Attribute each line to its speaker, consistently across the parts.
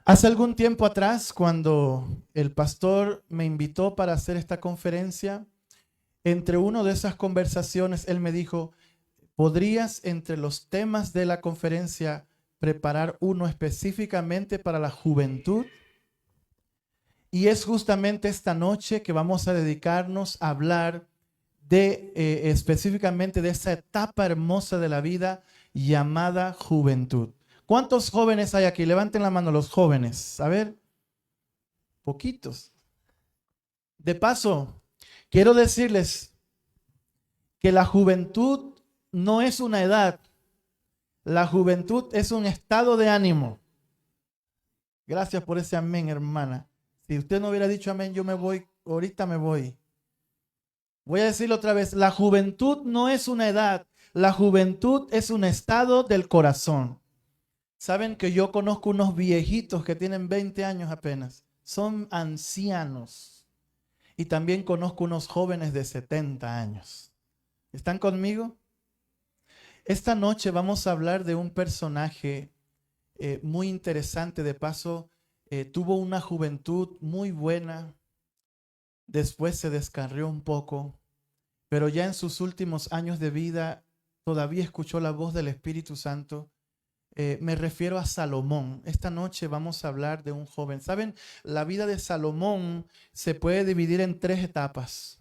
Speaker 1: Hace algún tiempo atrás, cuando el pastor me invitó para hacer esta conferencia, entre una de esas conversaciones, él me dijo, ¿podrías entre los temas de la conferencia preparar uno específicamente para la juventud? Y es justamente esta noche que vamos a dedicarnos a hablar de específicamente de esa etapa hermosa de la vida llamada juventud. ¿Cuántos jóvenes hay aquí? Levanten la mano los jóvenes. A ver, poquitos. De paso, quiero decirles que la juventud no es una edad. La juventud es un estado de ánimo. Gracias por ese amén, hermana. Si usted no hubiera dicho amén, yo me voy, ahorita me voy. Voy a decirlo otra vez, la juventud no es una edad, la juventud es un estado del corazón. Saben que yo conozco unos viejitos que tienen 20 años apenas, son ancianos. Y también conozco unos jóvenes de 70 años. ¿Están conmigo? Esta noche vamos a hablar de un personaje muy interesante. De paso, tuvo una juventud muy buena. Después se descarrió un poco, pero ya en sus últimos años de vida todavía escuchó la voz del Espíritu Santo. Me refiero a Salomón. Esta noche vamos a hablar de un joven. ¿Saben? La vida de Salomón se puede dividir en tres etapas.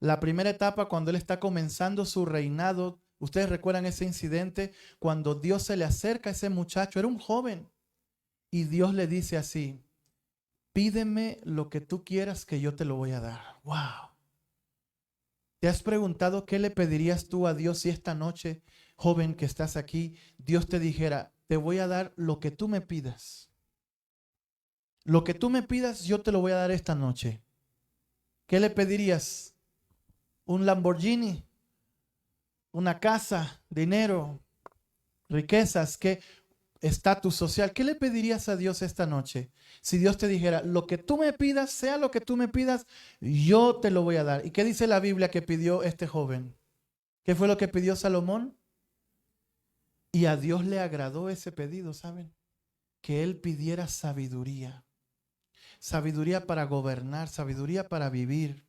Speaker 1: La primera etapa, cuando él está comenzando su reinado. Ustedes recuerdan ese incidente cuando Dios se le acerca a ese muchacho. Era un joven. Y Dios le dice así: pídeme lo que tú quieras que yo te lo voy a dar. ¡Wow! ¿Te has preguntado qué le pedirías tú a Dios si esta noche, joven que estás aquí, Dios te dijera, te voy a dar lo que tú me pidas? Lo que tú me pidas, yo te lo voy a dar esta noche. ¿Qué le pedirías? ¿Un Lamborghini? ¿Una casa? ¿Dinero? ¿Riquezas? ¿Qué? ¿Estatus social? ¿Qué le pedirías a Dios esta noche? Si Dios te dijera, lo que tú me pidas, sea lo que tú me pidas, yo te lo voy a dar. ¿Y qué dice la Biblia que pidió este joven? ¿Qué fue lo que pidió Salomón? Y a Dios le agradó ese pedido, ¿saben? Que él pidiera sabiduría. Sabiduría para gobernar, sabiduría para vivir.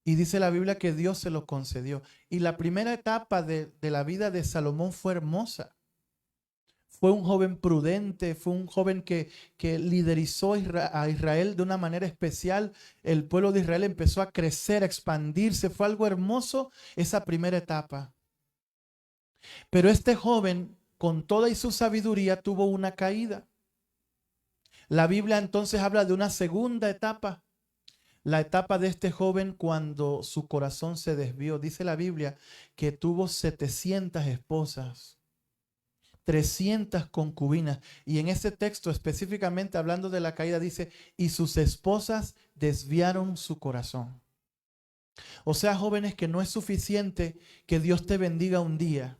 Speaker 1: Y dice la Biblia que Dios se lo concedió. Y la primera etapa de la vida de Salomón fue hermosa. Fue un joven prudente, fue un joven que liderizó a Israel de una manera especial. El pueblo de Israel empezó a crecer, a expandirse. Fue algo hermoso esa primera etapa. Pero este joven, con toda y su sabiduría, tuvo una caída. La Biblia entonces habla de una segunda etapa. La etapa de este joven cuando su corazón se desvió. Dice la Biblia que tuvo 700 esposas, 300 concubinas. Y en ese texto específicamente hablando de la caída dice, y sus esposas desviaron su corazón. O sea, jóvenes, que no es suficiente que Dios te bendiga un día.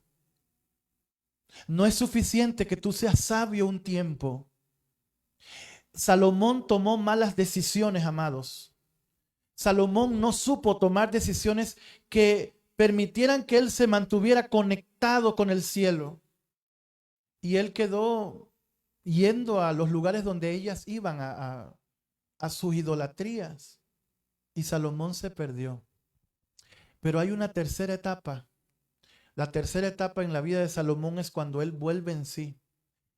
Speaker 1: No es suficiente que tú seas sabio un tiempo. Salomón tomó malas decisiones, amados. Salomón no supo tomar decisiones que permitieran que él se mantuviera conectado con el cielo. Y él quedó yendo a los lugares donde ellas iban a sus idolatrías. Y Salomón se perdió. Pero hay una tercera etapa. La tercera etapa en la vida de Salomón es cuando él vuelve en sí.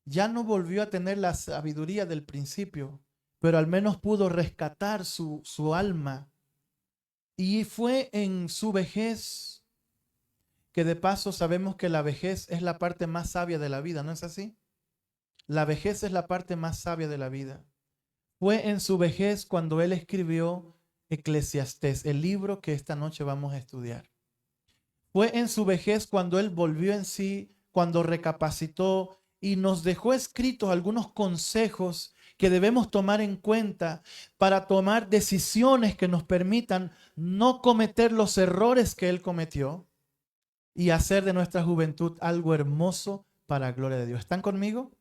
Speaker 1: Ya no volvió a tener la sabiduría del principio, pero al menos pudo rescatar su alma. Y fue en su vejez, que de paso sabemos que la vejez es la parte más sabia de la vida, ¿no es así? La vejez es la parte más sabia de la vida. Fue en su vejez cuando él escribió Eclesiastés, el libro que esta noche vamos a estudiar. Fue en su vejez cuando él volvió en sí, cuando recapacitó y nos dejó escritos algunos consejos que debemos tomar en cuenta para tomar decisiones que nos permitan no cometer los errores que él cometió y hacer de nuestra juventud algo hermoso para la gloria de Dios. ¿Están conmigo?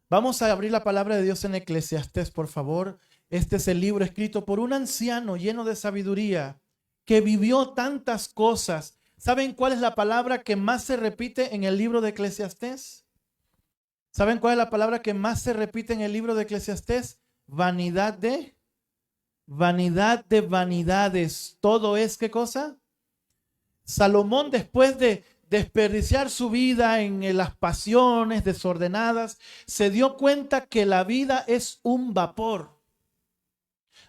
Speaker 1: Vamos a abrir la palabra de Dios en Eclesiastés, por favor. Este es el libro escrito por un anciano lleno de sabiduría que vivió tantas cosas. ¿Saben cuál es la palabra que más se repite en el libro de Eclesiastés? ¿Saben cuál es la palabra que más se repite en el libro de Eclesiastés? Vanidad de vanidades. Todo es, ¿qué cosa? Salomón, después de desperdiciar su vida en las pasiones desordenadas, se dio cuenta que la vida es un vapor.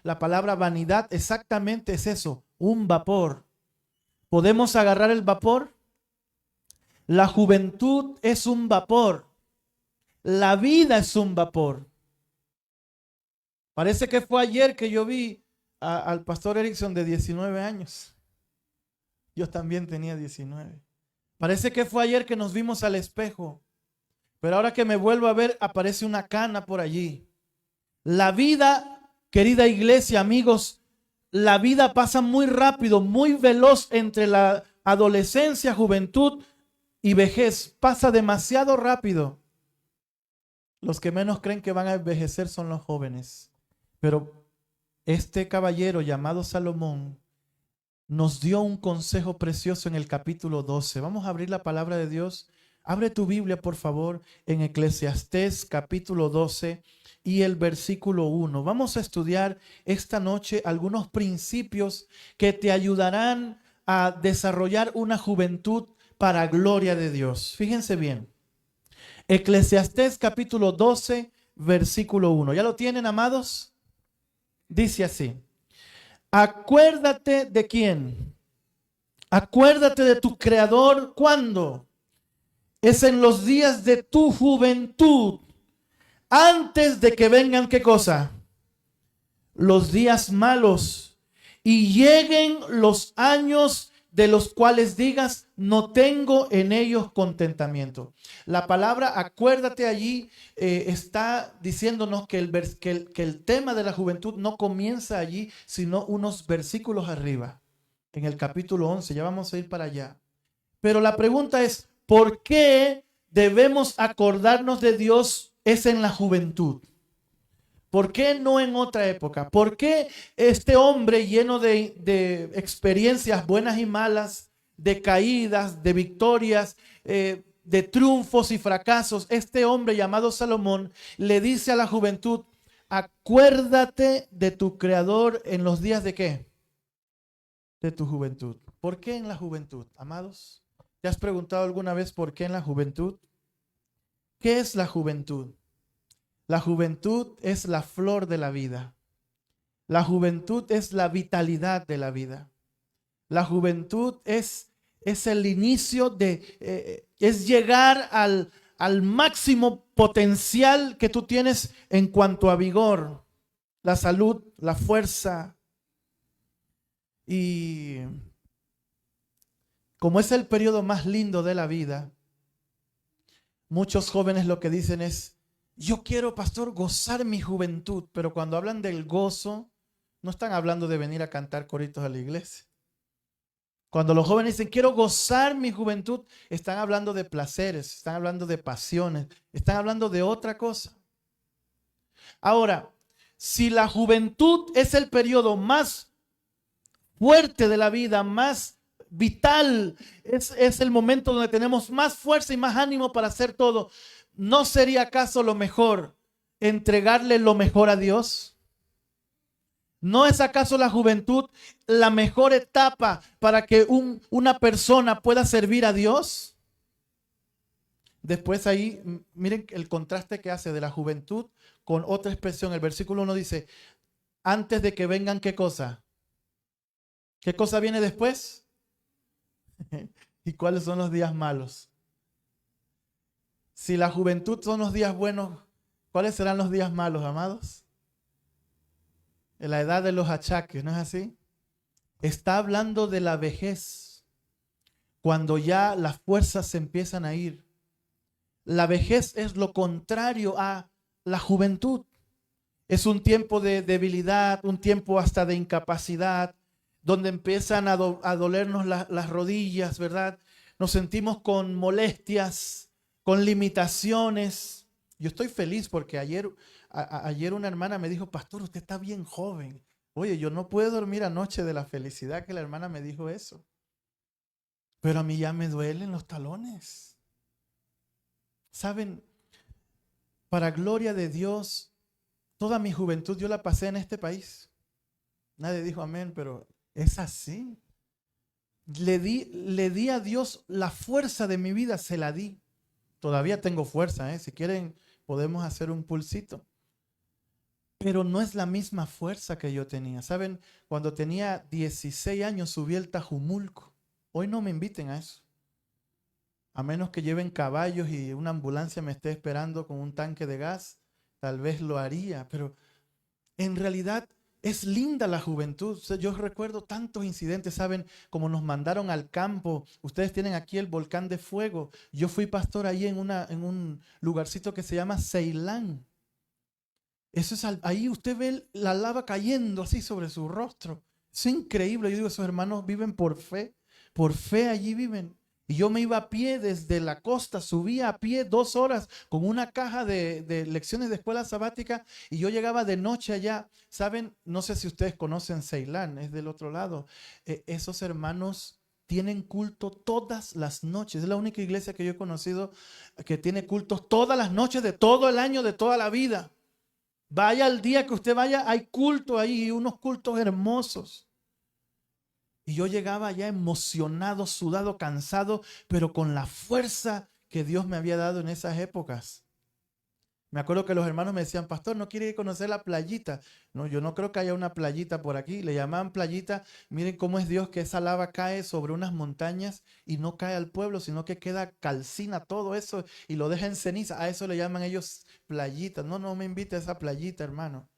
Speaker 1: La palabra vanidad exactamente es eso, un vapor. ¿Podemos agarrar el vapor? La juventud es un vapor. La vida es un vapor. Parece que fue ayer que yo vi al pastor Erickson de 19 años. Yo también tenía 19. Parece que fue ayer que nos vimos al espejo. Pero ahora que me vuelvo a ver, aparece una cana por allí. La vida, querida iglesia, amigos, la vida pasa muy rápido, muy veloz entre la adolescencia, juventud y vejez. Pasa demasiado rápido. Los que menos creen que van a envejecer son los jóvenes. Pero este caballero llamado Salomón nos dio un consejo precioso en el capítulo 12. Vamos a abrir la palabra de Dios. Abre tu Biblia, por favor, en Eclesiastés capítulo 12 y el versículo 1. Vamos a estudiar esta noche algunos principios que te ayudarán a desarrollar una juventud para gloria de Dios. Fíjense bien. Eclesiastés capítulo 12, versículo 1. ¿Ya lo tienen, amados? Dice así. Acuérdate de quién. Acuérdate de tu Creador. ¿Cuándo? Es en los días de tu juventud, antes de que vengan, ¿qué cosa? Los días malos y lleguen los años de los cuales digas, no tengo en ellos contentamiento. La palabra acuérdate allí está diciéndonos que el tema de la juventud no comienza allí, sino unos versículos arriba, en el capítulo 11. Ya vamos a ir para allá. Pero la pregunta es, ¿por qué debemos acordarnos de Dios es en la juventud? ¿Por qué no en otra época? ¿Por qué este hombre lleno de experiencias buenas y malas, de caídas, de victorias, de triunfos y fracasos, este hombre llamado Salomón le dice a la juventud, acuérdate de tu Creador en los días de qué? De tu juventud. ¿Por qué en la juventud, amados? ¿Te has preguntado alguna vez por qué en la juventud? ¿Qué es la juventud? La juventud es la flor de la vida. La juventud es la vitalidad de la vida. La juventud es el inicio es llegar al máximo potencial que tú tienes en cuanto a vigor, la salud, la fuerza. Y como es el periodo más lindo de la vida, muchos jóvenes lo que dicen es, yo quiero, pastor, gozar mi juventud. Pero cuando hablan del gozo, no están hablando de venir a cantar coritos a la iglesia. Cuando los jóvenes dicen, quiero gozar mi juventud, están hablando de placeres, están hablando de pasiones, están hablando de otra cosa. Ahora, si la juventud es el periodo más fuerte de la vida, más vital, es el momento donde tenemos más fuerza y más ánimo para hacer todo, ¿no sería acaso lo mejor entregarle lo mejor a Dios? ¿No es acaso la juventud la mejor etapa para que una persona pueda servir a Dios? Después ahí, miren el contraste que hace de la juventud con otra expresión. El versículo 1 dice, antes de que vengan, ¿qué cosa? ¿Qué cosa viene después? ¿Y cuáles son los días malos? Si la juventud son los días buenos, ¿cuáles serán los días malos, amados? En la edad de los achaques, ¿no es así? Está hablando de la vejez, cuando ya las fuerzas se empiezan a ir. La vejez es lo contrario a la juventud. Es un tiempo de debilidad, un tiempo hasta de incapacidad, donde empiezan a dolernos las rodillas, ¿verdad? Nos sentimos con molestias, con limitaciones. Yo estoy feliz porque ayer una hermana me dijo, pastor, usted está bien joven. Oye, yo no puedo dormir anoche de la felicidad que la hermana me dijo eso. Pero a mí ya me duelen los talones. ¿Saben? Para gloria de Dios, toda mi juventud yo la pasé en este país. Nadie dijo amén, pero es así. Le di a Dios la fuerza de mi vida, se la di. Todavía tengo fuerza, ¿eh? Si quieren, podemos hacer un pulsito. Pero no es la misma fuerza que yo tenía. ¿Saben? Cuando tenía 16 años subí el Tajumulco. Hoy no me inviten a eso. A menos que lleven caballos y una ambulancia me esté esperando con un tanque de gas, tal vez lo haría. Pero en realidad es linda la juventud. Yo recuerdo tantos incidentes, ¿saben? Como nos mandaron al campo. Ustedes tienen aquí el volcán de fuego. Yo fui pastor ahí en un lugarcito que se llama Ceilán. Eso es ahí usted ve la lava cayendo así sobre su rostro. Es increíble. Yo digo, esos hermanos viven por fe allí viven. Y yo me iba a pie desde la costa, subía a pie 2 horas con una caja de lecciones de escuela sabática y yo llegaba de noche allá. Saben, no sé si ustedes conocen Ceilán, es del otro lado. Esos hermanos tienen culto todas las noches. Es la única iglesia que yo he conocido que tiene cultos todas las noches de todo el año, de toda la vida. Vaya al día que usted vaya, hay culto ahí, unos cultos hermosos. Y yo llegaba allá emocionado, sudado, cansado, pero con la fuerza que Dios me había dado en esas épocas. Me acuerdo que los hermanos me decían, pastor, ¿no quiere ir a conocer la playita? No, yo no creo que haya una playita por aquí. Le llamaban playita. Miren cómo es Dios, que esa lava cae sobre unas montañas y no cae al pueblo, sino que queda calcina todo eso y lo deja en ceniza. A eso le llaman ellos playita. No, no me invite a esa playita, hermano.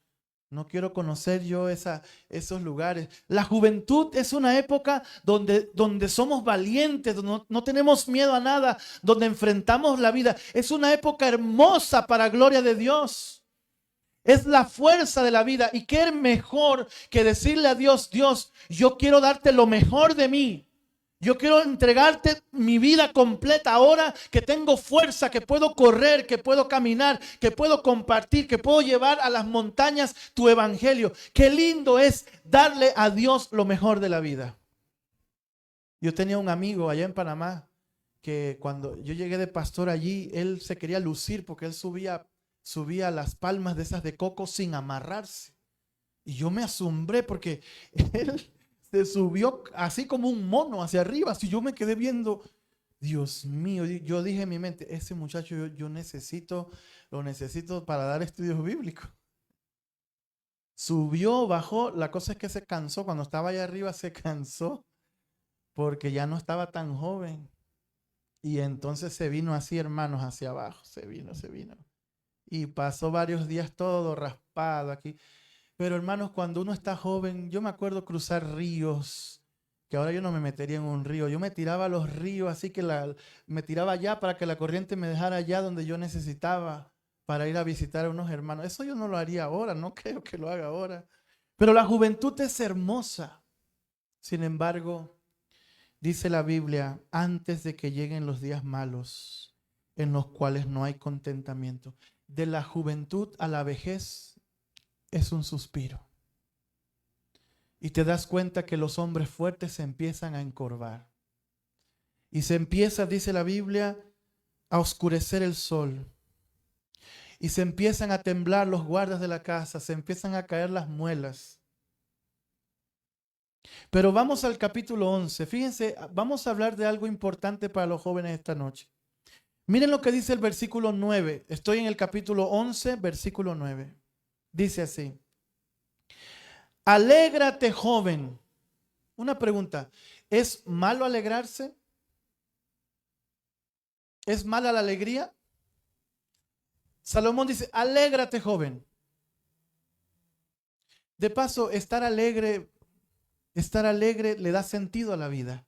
Speaker 1: No quiero conocer yo esos lugares. La juventud es una época donde somos valientes, donde no tenemos miedo a nada, donde enfrentamos la vida. Es una época hermosa para gloria de Dios. Es la fuerza de la vida. Y qué mejor que decirle a Dios, Dios, yo quiero darte lo mejor de mí. Yo quiero entregarte mi vida completa ahora que tengo fuerza, que puedo correr, que puedo caminar, que puedo compartir, que puedo llevar a las montañas tu evangelio. Qué lindo es darle a Dios lo mejor de la vida. Yo tenía un amigo allá en Panamá que cuando yo llegué de pastor allí, él se quería lucir porque él subía las palmas de esas de coco sin amarrarse. Y yo me asombré porque él se subió así como un mono hacia arriba. Así yo me quedé viendo, Dios mío, yo dije en mi mente, ese muchacho yo lo necesito para dar estudios bíblicos. Subió, bajó, la cosa es que se cansó, cuando estaba allá arriba se cansó porque ya no estaba tan joven. Y entonces se vino así, hermanos, hacia abajo, se vino. Y pasó varios días todo raspado aquí. Pero hermanos, cuando uno está joven, yo me acuerdo cruzar ríos, que ahora yo no me metería en un río, yo me tiraba a los ríos, así que me tiraba allá para que la corriente me dejara allá donde yo necesitaba para ir a visitar a unos hermanos. Eso yo no lo haría ahora, no creo que lo haga ahora. Pero la juventud es hermosa. Sin embargo, dice la Biblia, antes de que lleguen los días malos, en los cuales no hay contentamiento, de la juventud a la vejez es un suspiro. Y te das cuenta que los hombres fuertes se empiezan a encorvar. Y se empieza, dice la Biblia, a oscurecer el sol. Y se empiezan a temblar los guardas de la casa, se empiezan a caer las muelas. Pero vamos al capítulo 11. Fíjense, vamos a hablar de algo importante para los jóvenes esta noche. Miren lo que dice el versículo 9. Estoy en el capítulo 11, versículo 9. Dice así. Alégrate, joven. Una pregunta. ¿Es malo alegrarse? ¿Es mala la alegría? Salomón dice, alégrate, joven. De paso, estar alegre le da sentido a la vida.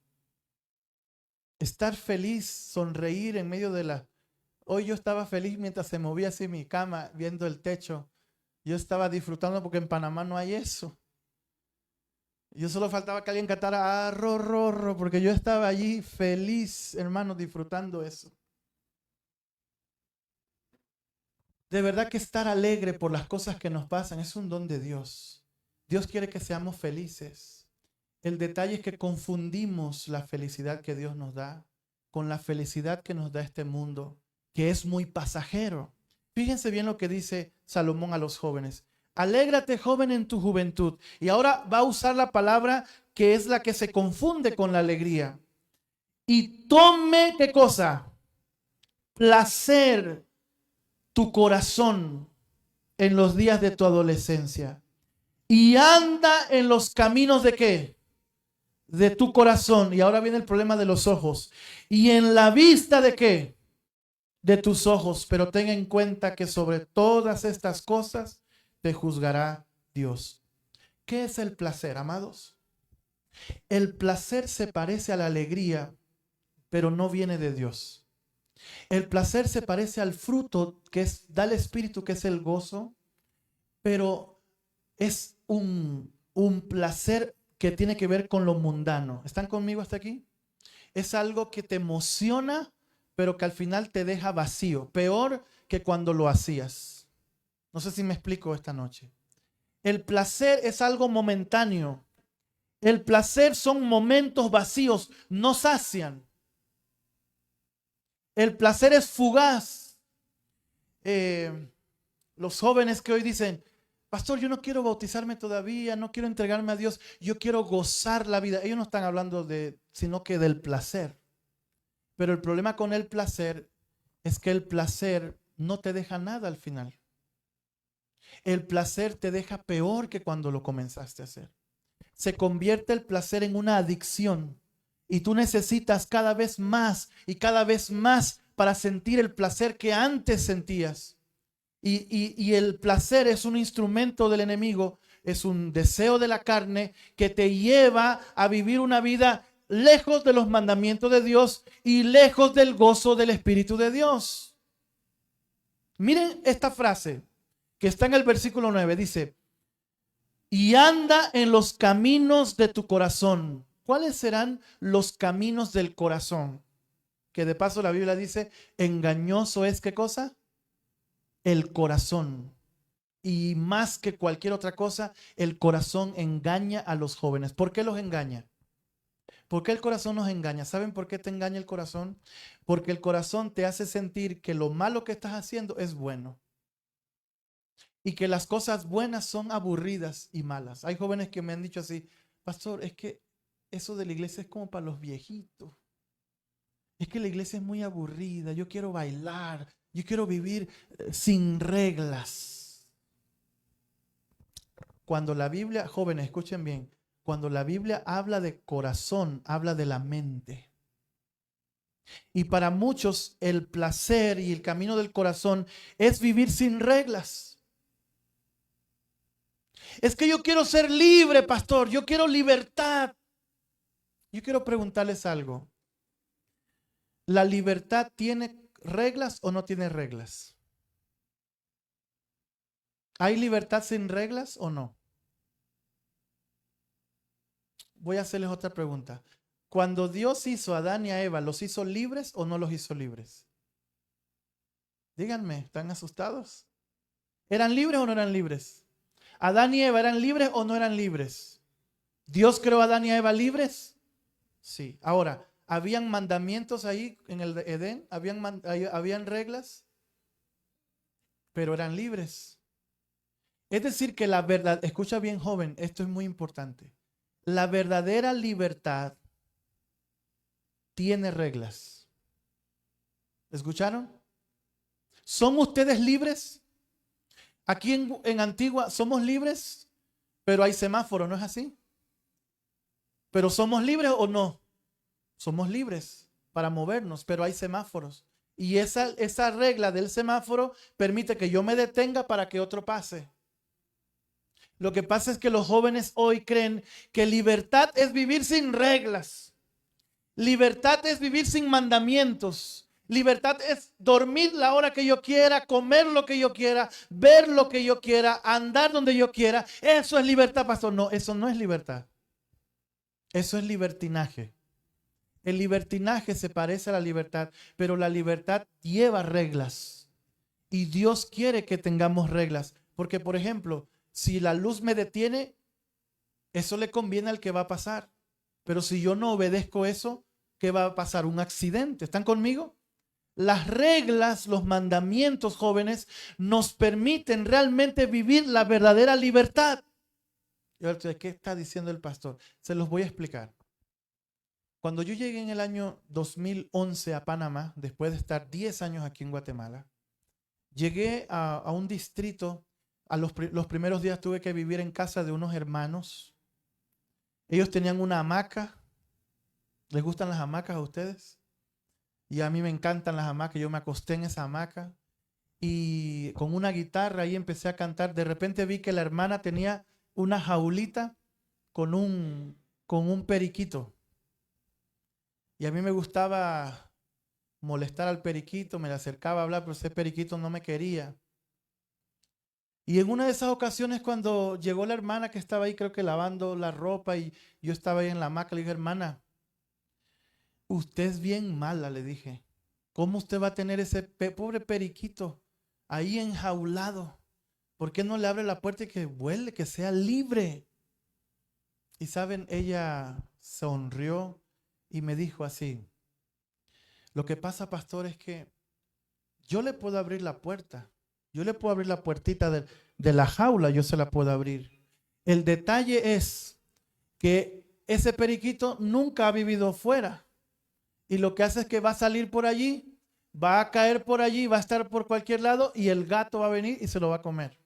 Speaker 1: Estar feliz, sonreír en medio de la... Hoy yo estaba feliz mientras se movía así mi cama, viendo el techo. Yo estaba disfrutando porque en Panamá no hay eso. Yo solo faltaba que alguien cantara arro, porque yo estaba allí feliz, hermano, disfrutando eso. De verdad que estar alegre por las cosas que nos pasan es un don de Dios. Dios quiere que seamos felices. El detalle es que confundimos la felicidad que Dios nos da con la felicidad que nos da este mundo, que es muy pasajero. Fíjense bien lo que dice Salomón a los jóvenes. Alégrate, joven, en tu juventud. Y ahora va a usar la palabra que es la que se confunde con la alegría. Y tome, ¿qué cosa? Placer tu corazón en los días de tu adolescencia. Y anda en los caminos ¿de qué? De tu corazón. Y ahora viene el problema de los ojos. Y en la vista ¿de qué? De tus ojos. Pero ten en cuenta que sobre todas estas cosas te juzgará Dios. ¿Qué es el placer, amados? El placer se parece a la alegría, pero no viene de Dios. El placer se parece al fruto que da el Espíritu, que es el gozo, pero es un placer que tiene que ver con lo mundano. ¿Están conmigo hasta aquí? Es algo que te emociona, pero que al final te deja vacío, peor que cuando lo hacías. No sé si me explico esta noche. El placer es algo momentáneo. El placer son momentos vacíos, no sacian. El placer es fugaz. Los jóvenes que hoy dicen, pastor, yo no quiero bautizarme todavía, no quiero entregarme a Dios, yo quiero gozar la vida. Ellos no están hablando sino que del placer. Pero el problema con el placer es que el placer no te deja nada al final. El placer te deja peor que cuando lo comenzaste a hacer. Se convierte el placer en una adicción y tú necesitas cada vez más y cada vez más para sentir el placer que antes sentías. Y el placer es un instrumento del enemigo, es un deseo de la carne que te lleva a vivir una vida lejos de los mandamientos de Dios y lejos del gozo del Espíritu de Dios. Miren esta frase que está en el versículo 9, dice, y anda en los caminos de tu corazón. ¿Cuáles serán los caminos del corazón? Que de paso la Biblia dice, engañoso es ¿qué cosa? El corazón. Y más que cualquier otra cosa, el corazón engaña a los jóvenes. ¿Por qué los engaña? ¿Por qué el corazón nos engaña? ¿Saben por qué te engaña el corazón? Porque el corazón te hace sentir que lo malo que estás haciendo es bueno. Y que las cosas buenas son aburridas y malas. Hay jóvenes que me han dicho así, pastor, es que eso de la iglesia es como para los viejitos. Es que la iglesia es muy aburrida, yo quiero bailar, yo quiero vivir sin reglas. Cuando la Biblia, jóvenes, escuchen bien, cuando la Biblia habla de corazón, habla de la mente. Y para muchos el placer y el camino del corazón es vivir sin reglas. Es que yo quiero ser libre, pastor, yo quiero libertad. Yo quiero preguntarles algo. ¿La libertad tiene reglas o no tiene reglas? ¿Hay libertad sin reglas o no? Voy a hacerles otra pregunta. Cuando Dios hizo a Adán y a Eva, ¿los hizo libres o no los hizo libres? Díganme, ¿están asustados? ¿Eran libres o no eran libres? ¿Adán y Eva eran libres o no eran libres? ¿Dios creó a Adán y a Eva libres? Sí. Ahora, ¿habían mandamientos ahí en el Edén? ¿Habían reglas? Pero eran libres. Es decir, que la verdad, escucha bien, joven, esto es muy importante. La verdadera libertad tiene reglas. ¿Escucharon? ¿Son ustedes libres? Aquí en Antigua somos libres, pero hay semáforo, ¿no es así? ¿Pero somos libres o no? Somos libres para movernos, pero hay semáforos. Y esa regla del semáforo permite que yo me detenga para que otro pase. Lo que pasa es que los jóvenes hoy creen que libertad es vivir sin reglas. Libertad es vivir sin mandamientos. Libertad es dormir la hora que yo quiera, comer lo que yo quiera, ver lo que yo quiera, andar donde yo quiera. Eso es libertad, pastor. No, eso no es libertad. Eso es libertinaje. El libertinaje se parece a la libertad, pero la libertad lleva reglas. Y Dios quiere que tengamos reglas. Porque, por ejemplo, si la luz me detiene, eso le conviene al que va a pasar. Pero si yo no obedezco eso, ¿qué va a pasar? Un accidente. ¿Están conmigo? Las reglas, los mandamientos, jóvenes, nos permiten realmente vivir la verdadera libertad. Y ahora, ¿qué está diciendo el pastor? Se los voy a explicar. Cuando yo llegué en el año 2011 a Panamá, después de estar 10 años aquí en Guatemala, llegué a un distrito. Los primeros días tuve que vivir en casa de unos hermanos. Ellos tenían una hamaca. ¿Les gustan las hamacas a ustedes? Y a mí me encantan las hamacas. Yo me acosté en esa hamaca y con una guitarra ahí empecé a cantar. De repente vi que la hermana tenía una jaulita con un periquito. Y a mí me gustaba molestar al periquito, me le acercaba a hablar, pero ese periquito no me quería. Y en una de esas ocasiones cuando llegó la hermana que estaba ahí, creo que lavando la ropa, y yo estaba ahí en la hamaca, le dije, hermana, usted es bien mala, le dije. ¿Cómo usted va a tener ese pobre periquito ahí enjaulado? ¿Por qué no le abre la puerta y que vuele, que sea libre? Y saben, ella sonrió y me dijo así, lo que pasa, pastor, es que yo le puedo abrir la puerta. Yo le puedo abrir la puertita de la jaula, yo se la puedo abrir. El detalle es que ese periquito nunca ha vivido fuera. Y lo que hace es que va a salir por allí, va a caer por allí, va a estar por cualquier lado y el gato va a venir y se lo va a comer.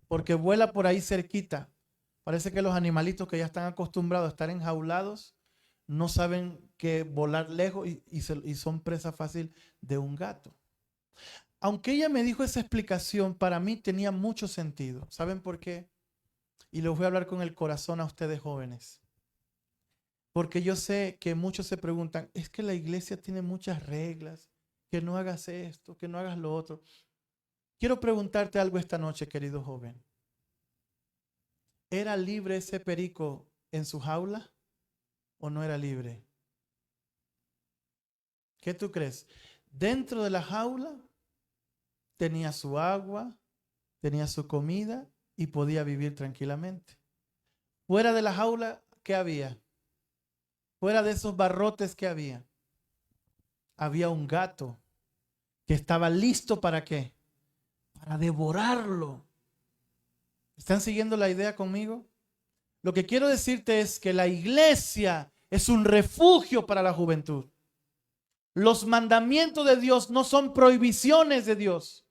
Speaker 1: Porque vuela por ahí cerquita. Parece que los animalitos que ya están acostumbrados a estar enjaulados no saben que volar lejos y son presa fácil de un gato. Aunque ella me dijo esa explicación, para mí tenía mucho sentido. ¿Saben por qué? Y les voy a hablar con el corazón a ustedes jóvenes. Porque yo sé que muchos se preguntan, es que la iglesia tiene muchas reglas, que no hagas esto, que no hagas lo otro. Quiero preguntarte algo esta noche, querido joven. ¿Era libre ese perico en su jaula o no era libre? ¿Qué tú crees? Dentro de la jaula tenía su agua, tenía su comida y podía vivir tranquilamente. Fuera de la jaula, ¿qué había? Fuera de esos barrotes, ¿qué había? Había un gato que estaba listo ¿para qué? Para devorarlo. ¿Están siguiendo la idea conmigo? Lo que quiero decirte es que la iglesia es un refugio para la juventud. Los mandamientos de Dios no son prohibiciones de Dios.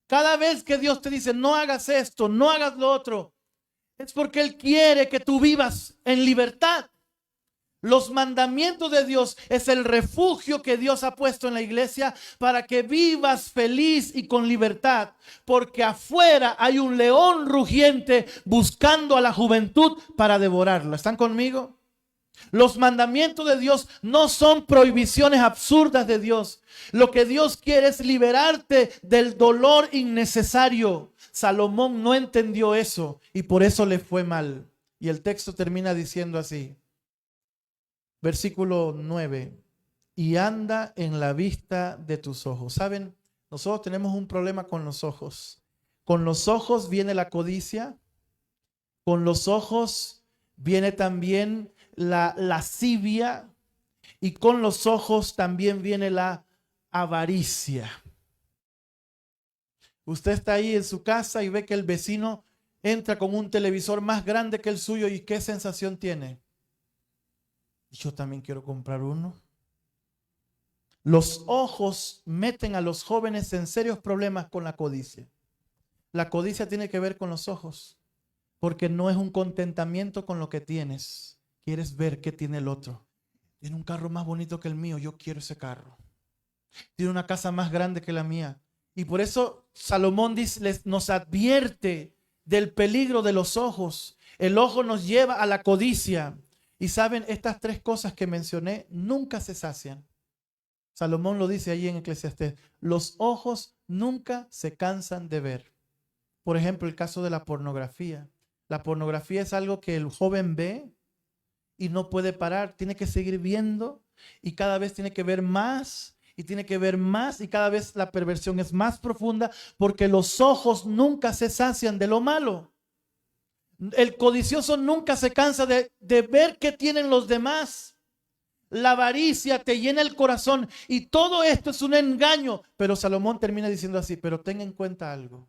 Speaker 1: Cada vez que Dios te dice no hagas esto, no hagas lo otro, es porque Él quiere que tú vivas en libertad. Los mandamientos de Dios es el refugio que Dios ha puesto en la iglesia para que vivas feliz y con libertad, porque afuera hay un león rugiente buscando a la juventud para devorarla. ¿Están conmigo? Los mandamientos de Dios no son prohibiciones absurdas de Dios. Lo que Dios quiere es liberarte del dolor innecesario. Salomón no entendió eso y por eso le fue mal. Y el texto termina diciendo así. Versículo 9, y anda en la vista de tus ojos. ¿Saben? Nosotros tenemos un problema con los ojos. Con los ojos viene la codicia, con los ojos viene también la lascivia y con los ojos también viene la avaricia. Usted está ahí en su casa y ve que el vecino entra con un televisor más grande que el suyo y ¿qué sensación tiene? Yo también quiero comprar uno. Los ojos meten a los jóvenes en serios problemas con la codicia. La codicia tiene que ver con los ojos, porque no es un contentamiento con lo que tienes. Quieres ver qué tiene el otro. Tiene un carro más bonito que el mío, yo quiero ese carro. Tiene una casa más grande que la mía. Y por eso Salomón nos advierte del peligro de los ojos. El ojo nos lleva a la codicia. Y saben, estas tres cosas que mencioné nunca se sacian. Salomón lo dice allí en Eclesiastés. Los ojos nunca se cansan de ver. Por ejemplo, el caso de la pornografía. La pornografía es algo que el joven ve y no puede parar. Tiene que seguir viendo y cada vez tiene que ver más y tiene que ver más y cada vez la perversión es más profunda porque los ojos nunca se sacian de lo malo. El codicioso nunca se cansa de ver qué tienen los demás. La avaricia te llena el corazón y todo esto es un engaño. Pero Salomón termina diciendo así, pero ten en cuenta algo.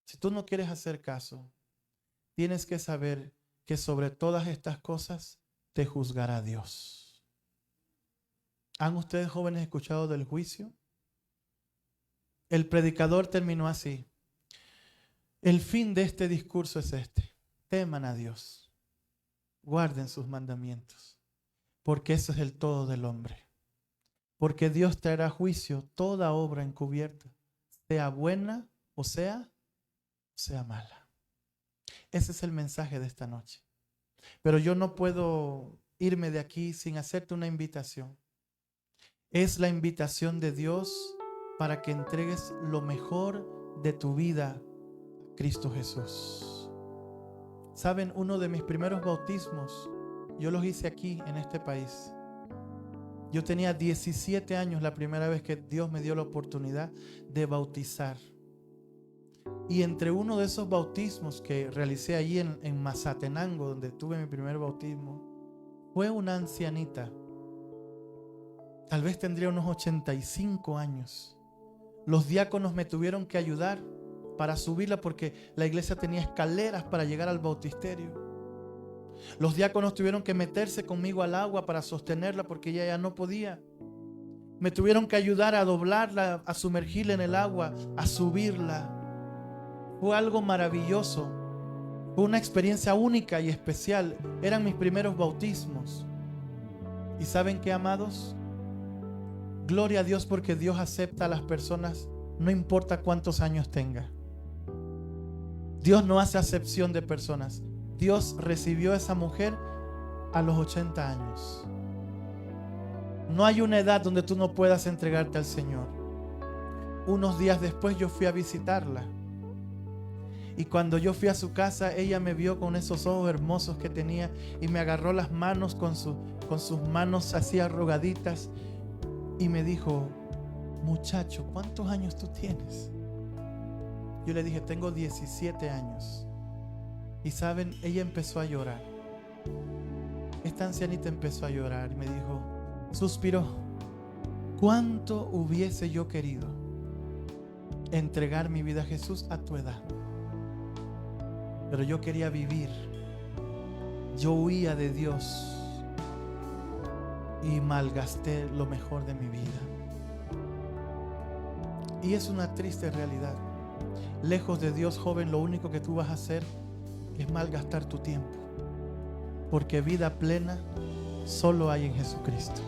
Speaker 1: Si tú no quieres hacer caso, tienes que saber que sobre todas estas cosas te juzgará Dios. ¿Han ustedes jóvenes escuchado del juicio? El predicador terminó así. El fin de este discurso es este: teman a Dios, guarden sus mandamientos, porque eso es el todo del hombre. Porque Dios traerá juicio toda obra encubierta, sea buena o sea mala. Ese es el mensaje de esta noche. Pero yo no puedo irme de aquí sin hacerte una invitación. Es la invitación de Dios para que entregues lo mejor de tu vida a Cristo Jesús. Saben, uno de mis primeros bautismos, yo los hice aquí en este país. Yo tenía 17 años la primera vez que Dios me dio la oportunidad de bautizar. Y entre uno de esos bautismos que realicé allí en Mazatenango, donde tuve mi primer bautismo, fue una ancianita. Tal vez tendría unos 85 años. Los diáconos me tuvieron que ayudar para subirla porque la iglesia tenía escaleras para llegar al bautisterio. Los diáconos tuvieron que meterse conmigo al agua para sostenerla porque ella ya no podía. Me tuvieron que ayudar a doblarla, a sumergirla en el agua, a subirla. Fue algo maravilloso. Fue una experiencia única y especial. Eran mis primeros bautismos. ¿Y saben qué, amados? Gloria a Dios, porque Dios acepta a las personas, no importa cuántos años tenga. Dios no hace acepción de personas. Dios recibió a esa mujer a los 80 años. No hay una edad donde tú no puedas entregarte al Señor. Unos días después yo fui a visitarla. Y cuando yo fui a su casa, ella me vio con esos ojos hermosos que tenía y me agarró las manos con sus manos así arrugaditas y me dijo: muchacho, ¿cuántos años tú tienes? Yo le dije: tengo 17 años. Y saben, ella empezó a llorar. Esta ancianita empezó a llorar y me dijo, suspiró: ¿cuánto hubiese yo querido entregar mi vida a Jesús a tu edad? Pero yo quería vivir. Yo huía de Dios y malgasté lo mejor de mi vida. Y es una triste realidad. Lejos de Dios, joven, lo único que tú vas a hacer es malgastar tu tiempo. Porque vida plena solo hay en Jesucristo.